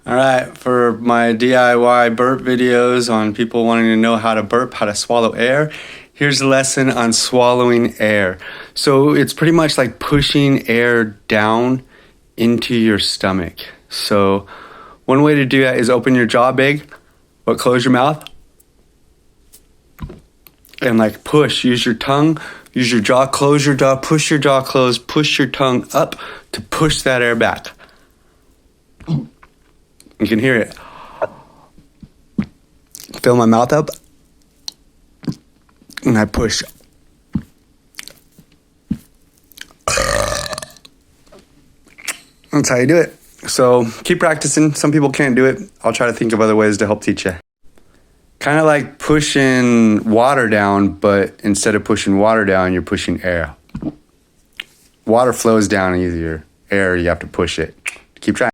All right, for my DIY burp videos on people wanting to know how to burp, how to swallow air, here's a lesson on swallowing air. So it's pretty much like pushing air down into your stomach. So one way to do that is open your jaw big, but close your mouth. And like push, use your tongue, use your jaw, close your jaw, push your jaw closed, push your tongue up to push that air back. You can hear it. Fill my mouth up, and I push. That's how you do it. So keep practicing. Some people can't do it. I'll try to think of other ways to help teach you. Kind of like pushing water down, but instead of pushing water down, you're pushing air. Water flows down easier. Air, you have to push it. Keep trying.